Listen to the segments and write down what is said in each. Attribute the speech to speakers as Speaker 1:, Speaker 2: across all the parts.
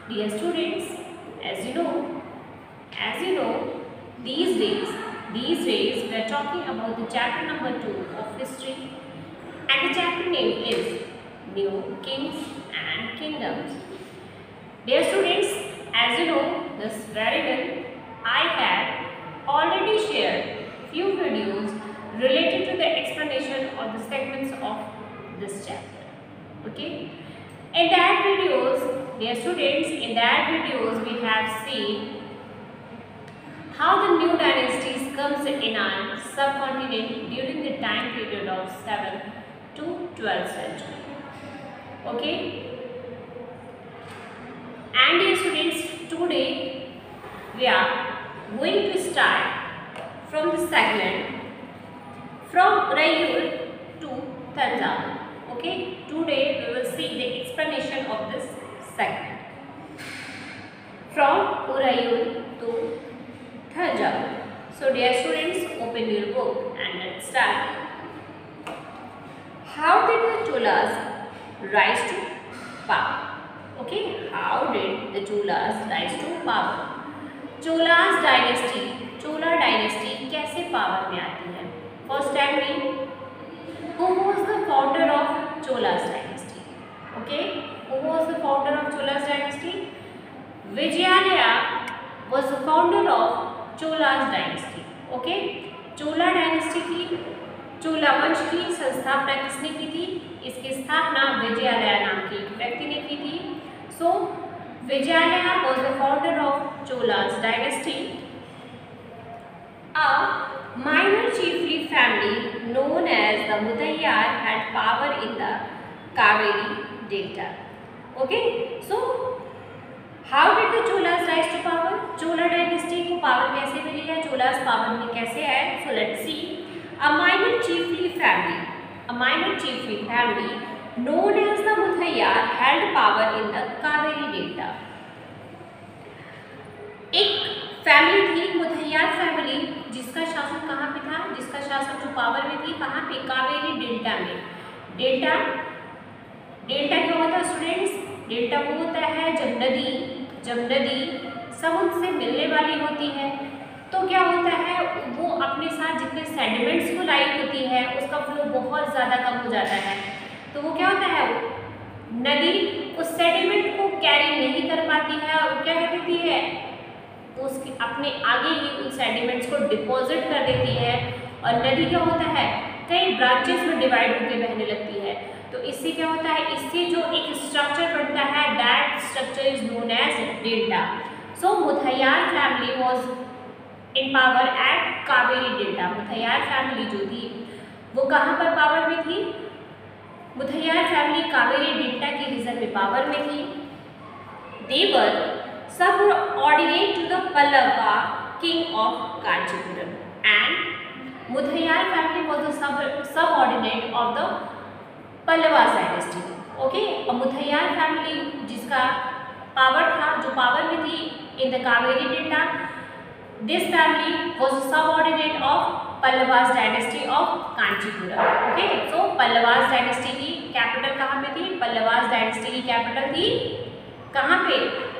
Speaker 1: Dear students, as you know, these days we are talking about the chapter number 2 of history, and the chapter name is New Kings and Kingdoms. Dear students, as you know this very well, I have already shared few videos related to the explanation of the segments of this chapter. Okay. In that videos, dear students, we have seen how the new dynasties comes in our subcontinent during the time period of 7th to 12th century. Okay. And dear students, today we are going to start from the segment from Urayur to Tanjavur. Okay, today we will see the explanation of this segment from Urayur to Tanjavur. So dear students, open your book and let's start. How did the Cholas rise to power? Okay, how did the Cholas rise to power? Chola dynasty कैसे power में आती है? First time में who was the founder of Cholas dynasty? Okay, who was the founder of Cholas dynasty? Vijayalaya was the founder of Cholas dynasty. Okay, Chola dynasty की चोला वंश की संस्थापना किसने की थी? इसकी स्थापना विजयालया नाम के एक व्यक्ति ने की थी. So Vijayalaya was the founder of Cholas dynasty. A minor chiefly family known as the Mudayyar had power in the Kaveri Delta. Okay, so how did the Cholas rise to power? Chola dynasty को power कैसे मिली है? Cholas power में कैसे आए? So let's see. A minor chiefly family known as the Mudayyar held power in the Kaveri Delta. एक family थी Muthaiyar family जिसका शासन कहाँ पे था? जिसका शासन जो पावर में थी कहाँ पे? कावेरी डेल्टा में. डेल्टा क्या होता है स्टूडेंट्स? डेल्टा वो होता है जब नदी समुद्र से मिलने वाली होती है तो क्या होता है, वो अपने साथ जितने सेडिमेंट्स को लाई होती है उसका फ्लो बहुत ज़्यादा कम हो जाता है. तो वो क्या होता है, नदी उस सेडिमेंट को कैरी नहीं कर पाती है और क्या कर देती है, उसके अपने आगे ही उन सेडिमेंट्स को डिपॉजिट कर देती है और नदी क्या होता है, कई ब्रांचेस में डिवाइड होकर बहने लगती है. तो इससे क्या होता है, इससे जो एक स्ट्रक्चर बनता है that structure is known as delta. So Muthaiyar family was in power at Kaveri delta. Muthaiyar family जो थी वो कहाँ पर पावर में थी? मुथैयार फैमिली कावेरी डेल्टा के रीजन में पावर में थी. देवर subordinate to the Pallava king of Kanchipuram, and Muthayar family was the subordinate of the Pallavas dynasty. Okay, और मुथैयार फैमिली जिसका पावर था, जो पावर में थी in the Kaveri Delta, this family was the subordinate of Pallavas dynasty of Kanchipuram. Okay, so Pallavas dynasty की capital कहाँ पे थी? Pallavas dynasty की कैपिटल थी कहाँ पे?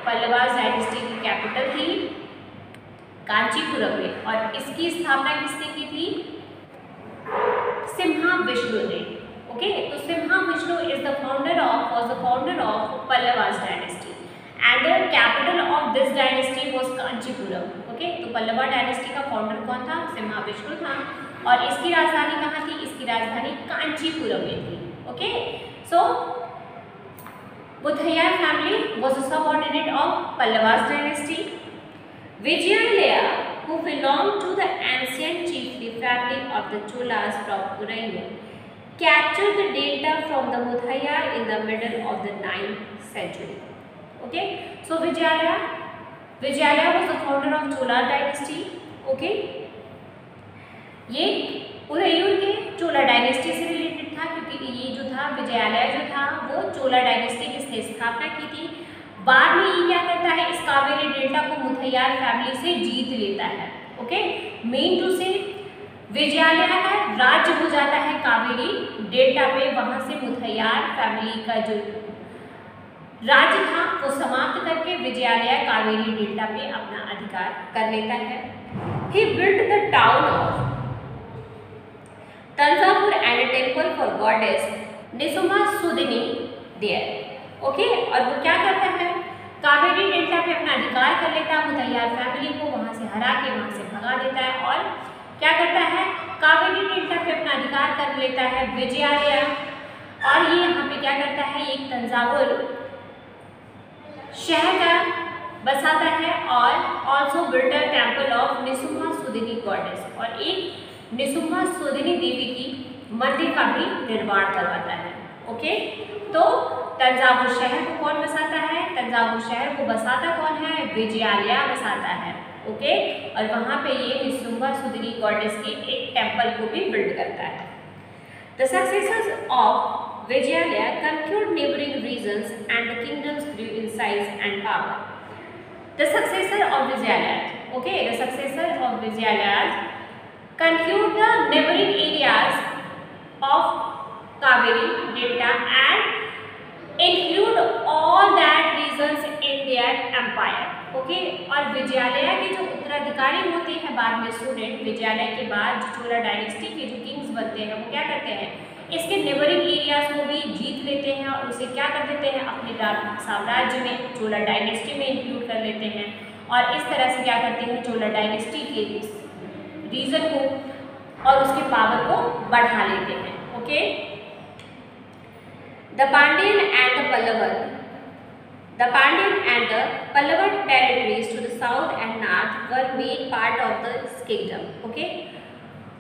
Speaker 1: पल्लवास डायनेस्टी की कैपिटल थी कांचीपुरम में. और इसकी स्थापना किसने की थी? सिम्हा विष्णु ने. ओके, तो Simha Vishnu is the founder of Pallavas dynasty and the capital of this dynasty was Kanchipuram. Okay, तो पल्लवा डायनेस्टी का फाउंडर कौन था? सिम्हा विष्णु था. और इसकी राजधानी कहाँ थी? इसकी राजधानी कांचीपुरम में थी. Okay, so Muthayar family was a subordinate of Pallavas dynasty. Vijayalaya, who belonged to the ancient chiefly family of the Cholas from Urayur, captured the delta from the Muthayar in the middle of the 9th century. Okay, so Vijayalaya was the founder of Chola dynasty. Okay, ये उरैयूर के चोला dynasty से related था क्योंकि ये जो था विजयालया जो था वो चोला डायनेस्टी की इसने स्थापना की थी. बाद में ये क्या करता है, इस कावेरी डेल्टा को मुथैयार फैमिली से जीत लेता है. ओके, मेन टू से विजयालया का राज्य हो जाता है कावेरी डेल्टा पे. वहां से मुथैयार फैमिली का जो राज्य था वो समाप्त करके विजयालय कावेरी डेल्टा पे अपना अधिकार कर लेता है। He built the town of Tanjavur and a temple for goddess Nisuma Sudini there. Okay, और वो क्या करता है, कावेरी डेल्टा पे अपना अधिकार कर लेता है, मुदैयार फैमिली को वहाँ से हरा के वहाँ से भगा देता है, और क्या करता है, कावेरी डेल्टा पे अपना अधिकार कर लेता है विजयालय, और ये यहाँ पे क्या करता है, एक तंजावुर शहर का बसाता है, और also built a temple of Nisumbhasudini goddess, और एक निसुम्मा सुदिनी देवी की मंदिर का भी निर्माण करवाता है। ओके, तो तंजावुर शहर को कौन बसाता है, तंजावुर शहर को बसाता कौन है, विजयालय बसाता है। ओके, और वहाँ पे ये निसुम्मा सुदिनी गॉडेस के एक टेम्पल को भी बिल्ड करता है। The successors of Vijayalaya conquered neighboring regions and the kingdoms grew in size and power. The successor of Vijayalaya, okay, the successor of Vijayalaya conquered the neighboring areas of Kaveri Delta and include all that regions in their empire. Okay, और विजयालय के जो उत्तराधिकारी होते हैं बाद में student, Vijayalaya के बाद जो चोला डायनेस्टी के जो किंग्स बनते हैं वो क्या करते हैं, इसके नेबरिंग एरियाज को भी जीत लेते हैं और उसे क्या कर देते हैं, अपने साम्राज्य में चोला डायनेस्टी में इंक्लूड कर लेते हैं, और इस तरह से क्या करते हैं, चोला डायनेस्टी के रीजन को और उसके पावर को बढ़ा लेते हैं। Okay, the Pandyan and the Pallavan, the Pandyan and the Pallava territories to the south and north were made part of this kingdom. Okay,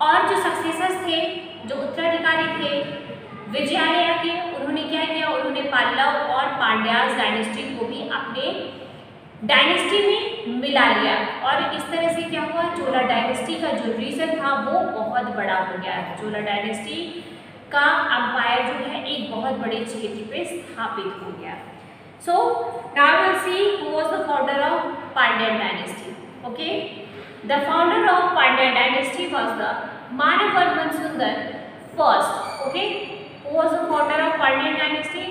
Speaker 1: और जो सक्सेसर्स थे, जो उत्तराधिकारी थे विजयालय के, उन्होंने क्या किया, उन्होंने पल्लव और पांड्यास डायनेस्टी को भी अपने डायनेस्टी में मिला लिया, और इस तरह से क्या हुआ, चोला डायनेस्टी का जो रीजन था वो बहुत बड़ा हो गया। चोला डायनेस्टी का अंपायर जो है एक बहुत बड़े क्षेत्र पे स्थापित हो गया। So now we'll see who was the founder of Pandyan dynasty. Okay, the founder of Pandyan dynasty was the Manavarman Sundar first. Okay, who was the founder of Pandyan dynasty?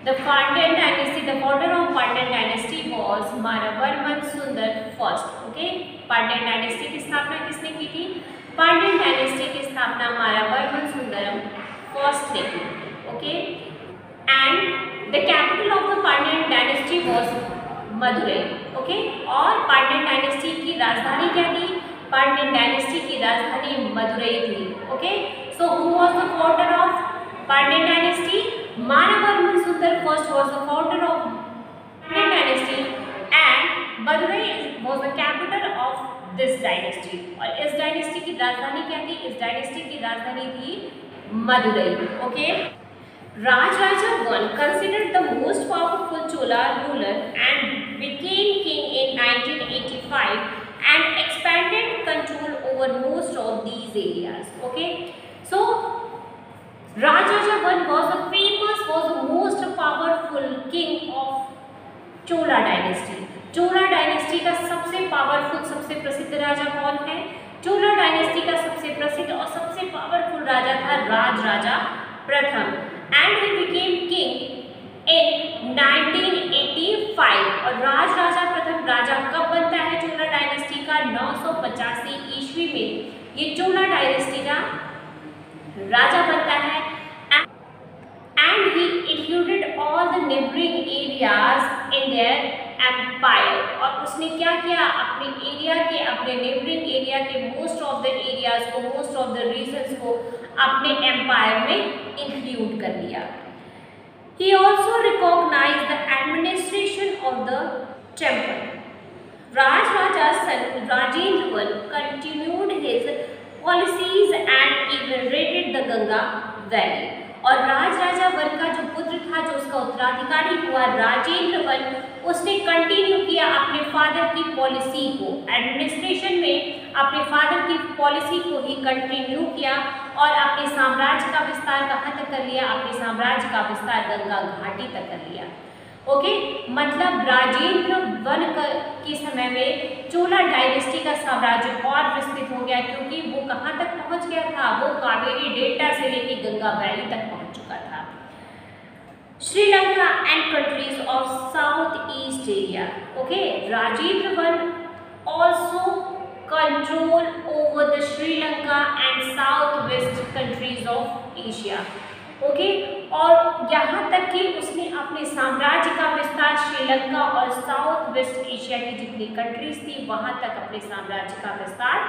Speaker 1: The Pandyan dynasty, the founder of Pandyan dynasty was Manavarman Sundar first. Okay, Pandyan dynasty की स्थापना किसने की थी? Pandyan dynasty की स्थापना Manavarman Sundaram first ने की। Okay, and the capital of the Pandyan dynasty was Madurai. Okay, और Pandyan dynasty की राजधानी क्या थी? Pandyan dynasty की राजधानी मदुरई थी। Okay, so who was the founder of Pandyan dynasty? Manavarman Sundar first was the founder of Pandyan dynasty, and Madurai was the capital of this dynasty. और इस dynasty की राजधानी क्या थी? इस dynasty की राजधानी थी Madurai. Okay, Rajaraja I considered the most powerful Chola ruler and became king in 1985 and expanded control over most of these areas. Okay, so Rajaraja I was the most powerful king of Chola dynasty. Chola dynasty का सबसे powerful, सबसे प्रसिद्ध राजा कौन है? चोला dynasty का सबसे प्रसिद्ध और सबसे पावरफुल राजा था राजराजा प्रथम, and he became king in 1985। और राजराजा प्रथम राजा कब बनता है चोला डायनेस्टी का? 985 ईस्वी में ये चोला डायनेस्टी का राजा बनता है, and he included all the neighboring areas in their empire। और उसने क्या किया, अपने एरिया के, अपने नेबरिंग एरिया के मोस्ट ऑफ द एरियाज को, मोस्ट ऑफ द रीजन्स को अपने एम्पायर में इंक्लूड कर लिया। He also recognized the administration of the temple. Rajaraja's son Rajendra I continued his policies and even raided the Ganga Valley। और Rajaraja one का जो पुत्र था, जो उसका उत्तराधिकारी हुआ राजेंद्र वन, उसने कंटिन्यू किया अपने फादर की पॉलिसी को, एडमिनिस्ट्रेशन में अपने फादर की पॉलिसी को ही कंटिन्यू किया और अपने साम्राज्य का विस्तार कहाँ तक कर लिया? अपने साम्राज्य का विस्तार गंगा घाटी तक कर लिया। ओके, मतलब राजेंद्र वन के समय में चोला डायनेस्टी का साम्राज्य और विस्तृत हो गया, क्योंकि वो कहाँ तक पहुँच गया था? वो कावेरी डेल्टा से लेकर गंगा वैली तक पहुँच चुका था। Lanka and countries of Southeast Asia. Okay, Rajendra One also control over the Sri Lanka and Southwest countries of Asia. Okay और यहाँ तक कि उसने अपने साम्राज्य का विस्तार श्रीलंका और साउथ वेस्ट एशिया की जितनी कंट्रीज थी वहाँ तक अपने साम्राज्य का विस्तार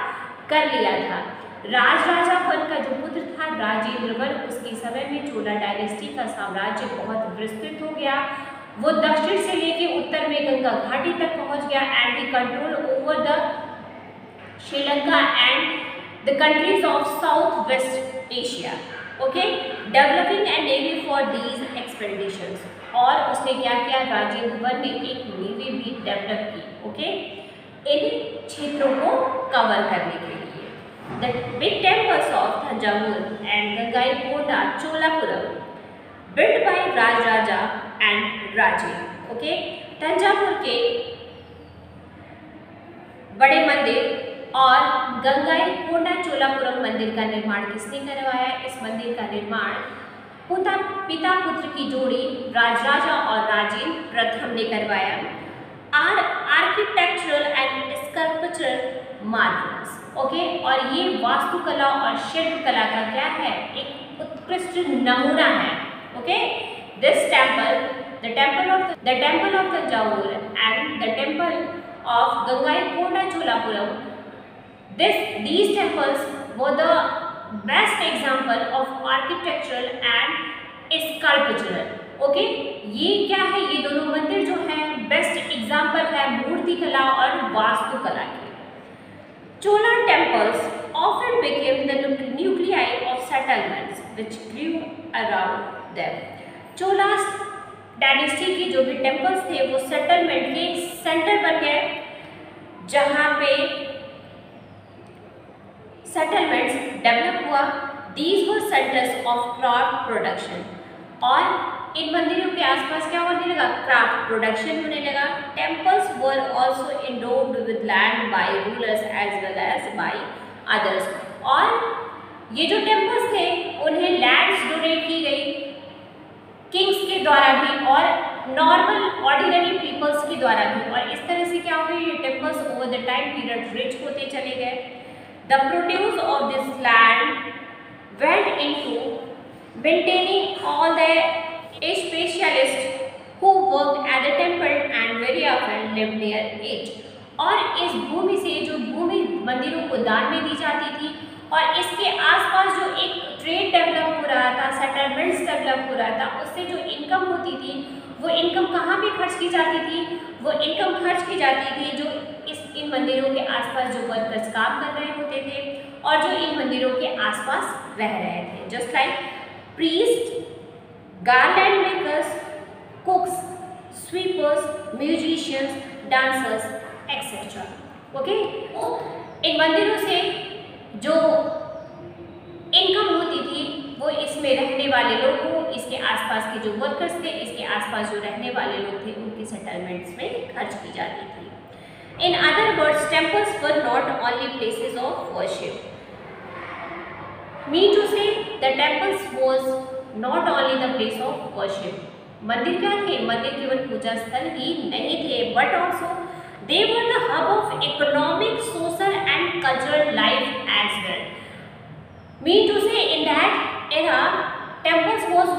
Speaker 1: कर लिया था। राजराजा वन का जो पुत्र था राजेंद्र वन, उसके समय में चोला डायनेस्टी का साम्राज्य बहुत विस्तृत हो गया। वो दक्षिण से लेके उत्तर में गंगा घाटी तक पहुंच गया and he control over the Sri Lanka and the countries of south west Asia. Okay, developing and navy for these expeditions. और उसने क्या किया, राजेंद्र वन ने एक नेवी भी डेवलप की। ओके, इन क्षेत्रों को कवर करने के लिए the big temples of Thanjavur and Gangaikonda Cholapuram built by Rajaraja and Raje. Okay, Thanjavur के बड़े मंदिर और गंगाईकोंडा चोलापुरम मंदिर का निर्माण किसने करवाया? इस मंदिर का निर्माण पिता पुत्र की जोड़ी राजराजा और राजेंद्र प्रथम ने करवाया। Architectural and sculptural Marvels. Okay, और ये वास्तुकला और शिल्पकला का क्या है? एक उत्कृष्ट नमूना है। Okay, this temple the temple of Thanjavur and the temple of Gangaikonda Cholapuram, these temples were the best example of architectural and sculptural. Okay, ये क्या है? ये दोनों मंदिर जो है बेस्ट एग्जाम्पल है मूर्तिकला और वास्तुकला के। Chola temples often became the nuclei of settlements which grew around them. Cholas dynasty के जो भी टेम्पल्स थे वो सेटलमेंट के सेंटर बन गए, जहाँ पे सेटलमेंट्स डेवलप हुआ। These were centers of craft production। और इन मंदिरों के आसपास क्या होने लगा? क्राफ्ट प्रोडक्शन होने लगा। Temples were also endowed with land by rulers as well as by others. और ये जो टेम्पल्स थे उन्हें लैंड्स डोनेट की गई किंग्स के द्वारा भी और नॉर्मल ऑर्डिनरी पीपल्स के द्वारा भी। और इस तरह से क्या हुआ, ये temples over the time period rich होते चले गए। The produce of this land went into maintaining all the specialists who worked at the temple and very often lived near it। और इस भूमि से जो भूमि मंदिरों को दान में दी जाती थी और इसके आसपास जो एक ट्रेड डेवलप हो रहा था, सेटलमेंट्स डेवलप हो रहा था, उससे जो इनकम होती थी वो इनकम कहाँ पे खर्च की जाती थी? वो इनकम खर्च की जाती थी जो इन मंदिरों के आसपास जो वर्कर्स काम कर रहे होते थे और जो इन मंदिरों के आसपास रह रहे थे। Just like priest, garland makers, cooks, sweepers, musicians, dancers, etc. Okay, इन मंदिरों से जो इनकम होती थी वो इसमें रहने वाले लोगों, इसके आसपास के जो वर्कर्स थे, इसके आसपास जो रहने वाले लोग थे, उनके सेटलमेंट्स में खर्च की जाती थी। In other words, temples were not only places of worship. Mean to say the temples was not only the place of worship. मंदिर क्या थे? मंदिर केवल पूजा स्थल ही नहीं थे, but also they were the hub of economic, social and cultural life as well. Mean to say in that era temples was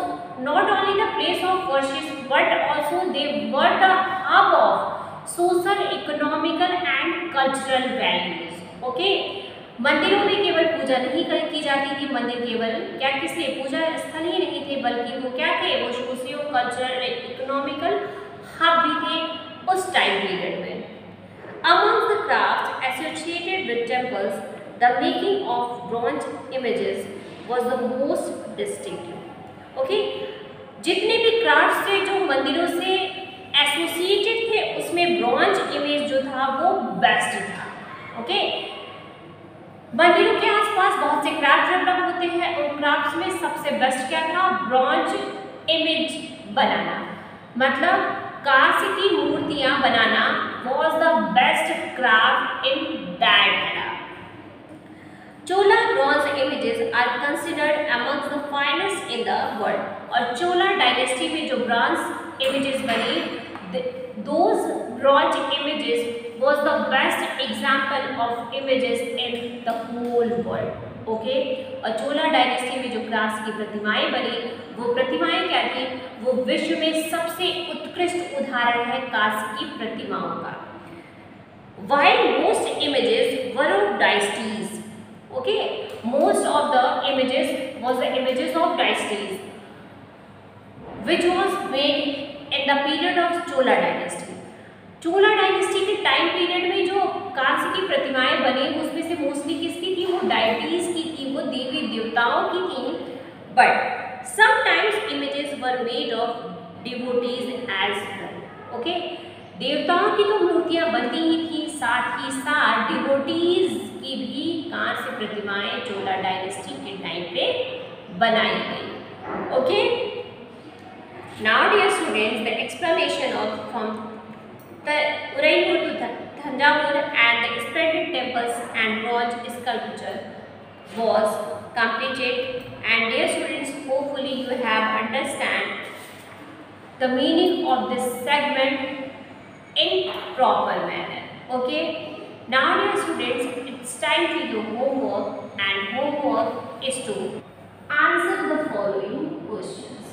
Speaker 1: not only the place of worship but also they were the hub of social, economical and cultural values. Okay, मंदिरों में केवल पूजा नहीं की जाती थी, मंदिर केवल क्या किसने पूजा स्थल ही नहीं थे बल्कि वो क्या थे? वो सोशियो कल्चरल इकोनॉमिकल हब भी थे उस टाइम पीरियड में। Among the craft associated with temples, the making of bronze images was the most distinctive. Okay, जितने भी क्राफ्ट्स थे जो मंदिरों से एसोसिएटेड थे उसमें ब्रॉन्ज इमेज जो था वो बेस्ट था। ओके, मंदिरों के आसपास बहुत से क्राफ्ट डेवलप होते हैं, उन क्राफ्ट्स में सबसे बेस्ट क्या था? ब्रॉन्ज इमेज बनाना, मतलब कांस्य की मूर्तियां बनाना was the best craft in that era. Chola bronze images are considered amongst the finest in the world. और चोला डायनेस्टी में जो ब्रॉन्ज इमेजेस बने, those bronze images was the best example of images in the whole world. Okay, और चोला dynasty में जो कांस्य की प्रतिमाएं बनी, वो प्रतिमाएं क्या थी? वो विश्व में सबसे उत्कृष्ट उदाहरण है कांस्य की प्रतिमाओं का. While most images were of dynasties, okay, most of the images was the images of dynasties, which was made in the period of Chola dynasty. Chola dynasty के टाइम पीरियड में जो कांस्य की प्रतिमाएं बनी, उसमें से मोस्टली किसकी थी? वो डायटीज की थी, वो देवी देवताओं की थी. But sometimes images were made of devotees as well. Okay, देवताओं की तो मूर्तियां बनती ही थी, साथ ही साथ डिवोटीज की भी कांस्य प्रतिमाएं चोला डायनेस्टी के टाइम पे बनाई गई. Okay, now dear students, the explanation of from Udaipur to Thanjavur and the splendid temples and bronze sculpture was completed. And dear students, hopefully you have understand the meaning of this segment in proper manner. Okay. Now dear students, it's time to do homework, and homework is to answer the following questions.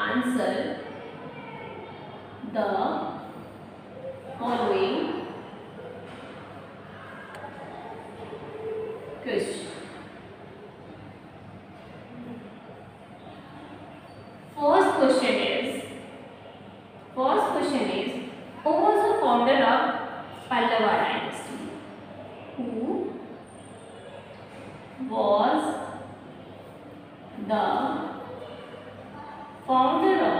Speaker 1: Answer the following question. First question is, who was the founder of Pallava dynasty? Who was the founder of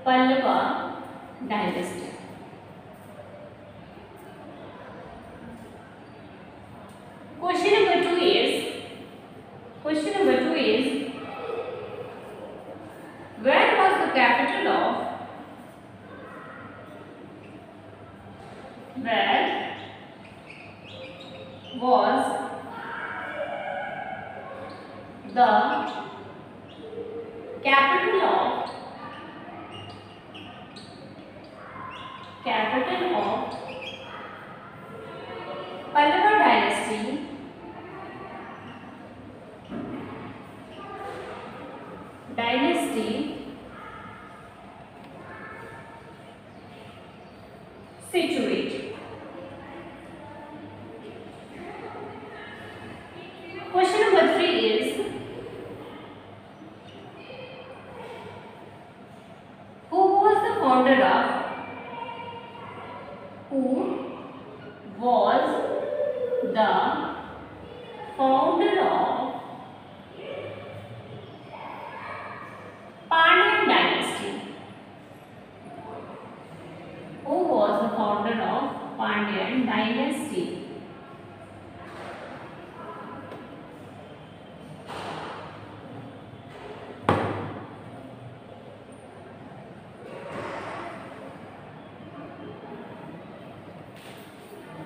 Speaker 1: Pallava dynasty? Question number 2 is where was the capital of Pallava dynasty situated? Question number 3 is who was the founder of Pandyan dynasty? Who was the founder of Pandyan dynasty?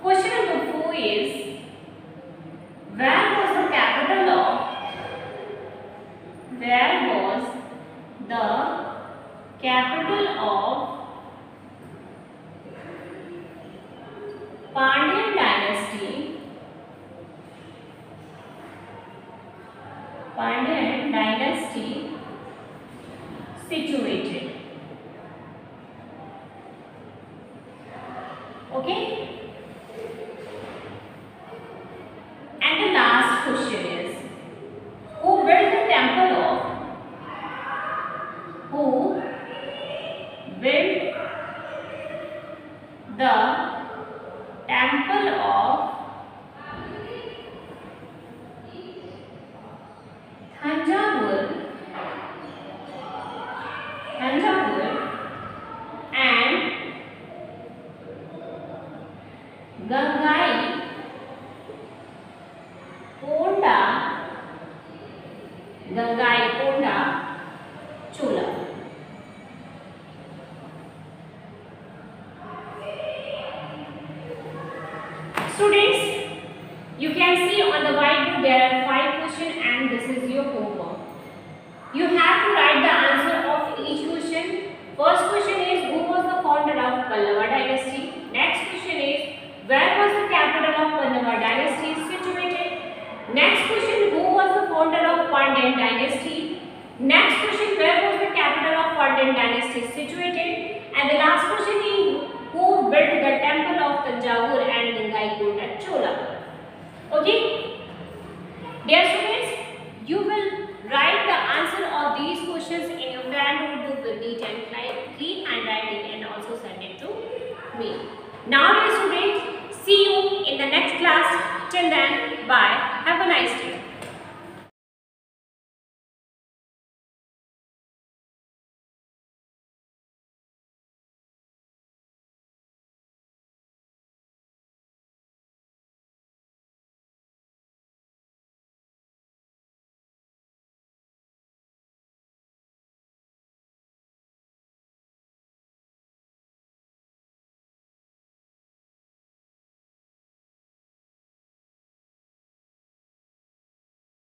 Speaker 1: Question number 4 is where was the capital of Pandyan dynasty situated? Okay. And the last question is who built the temple of Thanjavur and Gangaikonda Chola? Students, you can can see on the whiteboard there are 5 questions and this is your homework. You have to write the answer of each question. First question is who was the founder of Pallava dynasty? Next question is where was the capital of Pallava dynasty situated? Next question, who was the founder of Pandyan dynasty? Next question, where was the capital of Pandyan dynasty situated? And the last question is who built the temple of Tanjavur and Gangaikonda Chola? Okay, dear students, you will write the answer of these questions in your plan notebook with neat and clean handwriting and also send it to me. Now, dear students, see you in the next class. Till then, bye. Have a nice day.